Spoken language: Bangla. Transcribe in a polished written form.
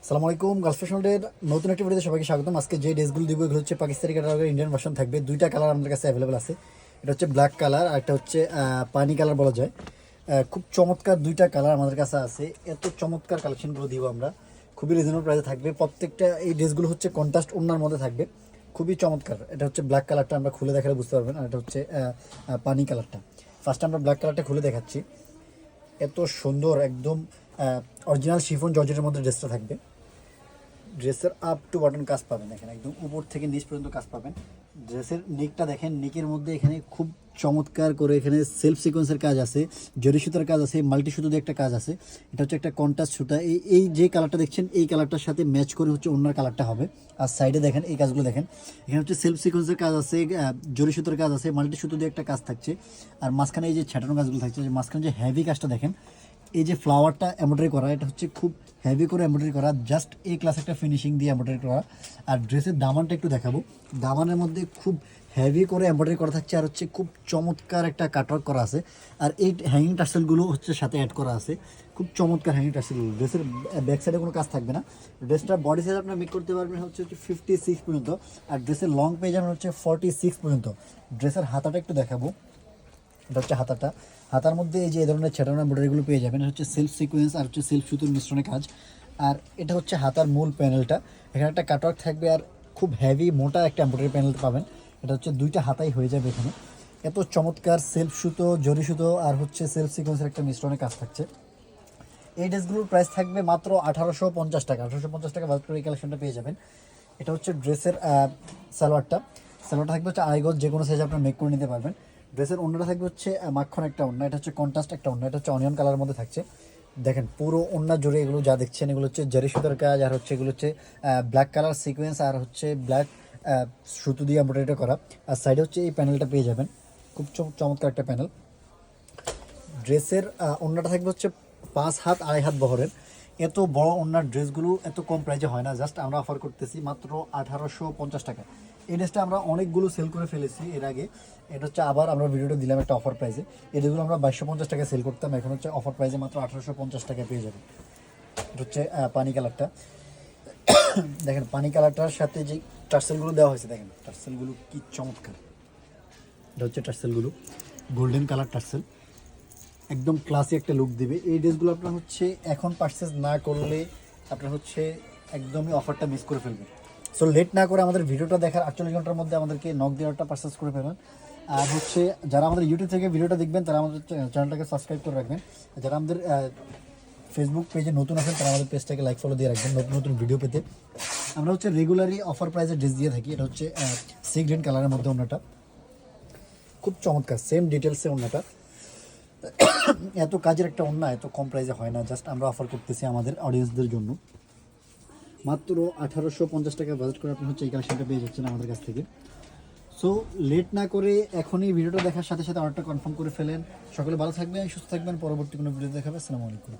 সালামু আলাইকুম, গার্লস ফ্যাশনের নতুন একটি ভিডিওতে সবাইকে স্বাগতম। আজকে যে ড্রেসগুলো দিব এগুলো হচ্ছে পাকিস্তানি ক্যাটালগের ইন্ডিয়ান ভার্সন থাকবে। দুইটা কালার আমাদের কাছে অ্যাভেলেবেল আছে। এটা হচ্ছে ব্ল্যাক কালার আর একটা হচ্ছে পানি কালার বলা যায়। খুব চমৎকার দুইটা কালার আমাদের কাছে আছে। এত চমৎকার কালেকশনগুলো দিব আমরা, খুবই রিজনেবল প্রাইসে থাকবে। প্রত্যেকটা এই ড্রেসগুলো হচ্ছে কন্ট্রাস্ট ওড়নার মধ্যে থাকবে, খুবই চমৎকার। এটা হচ্ছে ব্ল্যাক কালারটা, আমরা খুলে দেখালে বুঝতে পারবেন। আর এটা হচ্ছে পানি কালারটা। ফার্স্টে আমরা ব্ল্যাক কালারটা খুলে দেখাচ্ছি। এত সুন্দর, একদম অরিজিনাল শিফন জর্জেটের মধ্যে ড্রেসটা থাকবে। ড্রেসের আপ টু বাটন কাজ পাবেন, এখানে একদম উপর থেকে নিচ পর্যন্ত কাজ পাবেন। ড্রেসের নেকটা দেখেন, নেকের মধ্যে এখানে খুব চমৎকার করে এখানে সেলফ সিকোয়েন্সের কাজ আছে, জরি সুতার কাজ আছে, মাল্টি সুতো দিয়ে একটা কাজ আছে। এটা হচ্ছে একটা কন্ট্রাস্ট সুতা। এই যে কালারটা দেখছেন এই কালারটার সাথে ম্যাচ করে হচ্ছে অন্য কালারটা হবে। আর সাইডে দেখেন এই কাজগুলো দেখেন, এখানে হচ্ছে সেলফ সিকোয়েন্সের কাজ আছে, জরি সুতার কাজ আছে, মাল্টি সুতো দিয়ে একটা কাজ থাকছে। আর মাঝখানে এই যে ছাটানো কাজগুলো থাকছে, যে মাঝখানে যে হেভি কাজটা দেখেন, এই যে ফ্লাওয়ারটা এমব্রয়ডারি করা, এটা হচ্ছে খুব হেভি করে এমব্রয়ডারি করা, জাস্ট এই ক্লাস একটা ফিনিশিং দিয়ে এমব্রয়ডারি করা। আর ড্রেসের দামানটা একটু দেখাবো। দামানের মধ্যে খুব হেভি করে এমব্রয়ডারি করা থাকছে, আর হচ্ছে খুব চমৎকার একটা কাটওয়ার্ক করা আছে। আর এই হ্যাঙ্গিং টার্সেলগুলো হচ্ছে সাথে অ্যাড করা আছে, খুব চমৎকার হ্যাঙ্গিং টার্সেলগুলো। ড্রেসের ব্যাক সাইডে কোনো কাজ থাকবে না। ড্রেসটা বডি সাইজ আপনারা মেক করতে পারবেন হচ্ছে 56 পর্যন্ত, আর ড্রেসের লং পেয়ে যাবেন হচ্ছে 46 পর্যন্ত। ড্রেসের হাতাটা একটু দেখাবো। এটা হচ্ছে হাতাটা। হাতার মধ্যে এই যে এই ধরনের ছেটানো এমব্রয়ডারিগুলো পেয়ে যাবেন। এটা হচ্ছে সেলফ সিকোয়েন্স আর হচ্ছে সেলফ সুতোর মিশ্রণে কাজ। আর এটা হচ্ছে হাতার মূল প্যানেলটা, এখানে একটা কাটওয়ার্ক থাকবে, আর খুব হেভি মোটা একটা এমব্রয়ডারি প্যানেল পাবেন। এটা হচ্ছে দুইটা হাতাই হয়ে যাবে এখানে। এত চমৎকার সেলফ সুতো, জরি সুতো আর হচ্ছে সেলফ সিকোয়েন্সের একটা মিশ্রণে কাজ থাকছে। এই ড্রেসগুলোর প্রাইস থাকবে মাত্র 1850 টাকা। 1850 টাকা বাজার করে এই কালেকশনটা পেয়ে যাবেন। এটা হচ্ছে ড্রেসের সালোয়ারটা। সালোয়ারটা থাকবে হচ্ছে আড়াই গজ, যে কোনো সাইজে আপনারা মেক করে নিতে পারবেন। ড্রেসের ওড়নাটা থাকবে হচ্ছে মাখন একটা ওড়না, এটা হচ্ছে কন্ট্রাস্ট একটা ওড়না, এটা হচ্ছে অনিয়ন কালারের মধ্যে থাকছে। দেখেন পুরো ওড়না জুড়ে এগুলো যা দেখছেন এগুলো হচ্ছে জারি সুতার কাজ, আর হচ্ছে এগুলো হচ্ছে ব্ল্যাক কালার সিকোয়েন্স, আর হচ্ছে ব্ল্যাক সুতো দিয়ে এমব্রয়ডারিটা করা। আর সাইডে হচ্ছে এই প্যানেলটা পেয়ে যাবেন, খুব চমৎকার একটা প্যানেল। ড্রেসের ওড়নাটা থাকবে হচ্ছে 5 হাত 2.5 হাত বহরের। এত বড় ওড়নার ড্রেসগুলো এত কম প্রাইসে হয় না, জাস্ট আমরা অফার করতেছি মাত্র 1850 টাকা। এই ড্রেসটা আমরা অনেকগুলো সেল করে ফেলেছি এর আগে। এটা হচ্ছে আবার আমরা ভিডিওটা দিলাম একটা অফার প্রাইসে। এই ড্রেসগুলো আমরা 2250 টাকায় সেল করতাম, এখন হচ্ছে অফার প্রাইসে মাত্র 1850 টাকায় পেয়ে যাবেন। এটা হচ্ছে পানি কালারটা। দেখেন পানি কালারটার সাথে যে টার্সেলগুলো দেওয়া হয়েছে, দেখেন টার্সেলগুলো কি চমৎকার। এটা হচ্ছে টার্সেলগুলো, গোল্ডেন কালার টার্সেল, একদম ক্লাসি একটা লুক দিবে। এই ড্রেসগুলো আপনার হচ্ছে এখন পারচেস না করলে আপনার হচ্ছে একদমই অফারটা মিস করে ফেলবেন। সো লেট না করে আমাদের ভিডিওটা দেখার 48 ঘন্টার মধ্যে আমাদেরকে নক দেওয়াটা পারচেস করে ফেলবেন। আর হচ্ছে যারা আমাদের ইউটিউব থেকে ভিডিওটা দেখবেন তারা আমাদের চ্যানেলটাকে সাবস্ক্রাইব করে রাখবেন। যারা আমাদের ফেসবুক পেজে নতুন আছেন তারা আমাদের পেজটাকে লাইক ফলো দিয়ে রাখবেন নতুন নতুন ভিডিও পেতে। আমরা হচ্ছে রেগুলারই অফার প্রাইসে ড্রেস দিয়ে থাকি। এটা হচ্ছে সি গ্রিন কালারের মধ্যে ওনাটা, খুব চমৎকার, সেম ডিটেলসে ওনাটা। এত কাজের একটা ওড়না এত কম প্রাইসে হয় না, জাস্ট আমরা অফার করতেছি আমাদের অডিয়েন্সদের জন্য। মাত্র 1850 টাকা বাজেট করে আপনি হচ্ছে এই কালেকশনটা পেয়ে যাচ্ছেন আমাদের কাছ থেকে। সো লেট না করে এখনই ভিডিওটা দেখার সাথে সাথে অর্ডারটা কনফার্ম করে ফেলেন। সকলে ভালো থাকবেন, সুস্থ থাকবেন, পরবর্তী কোনো ভিডিও দেখাবে। আসসালামু আলাইকুম।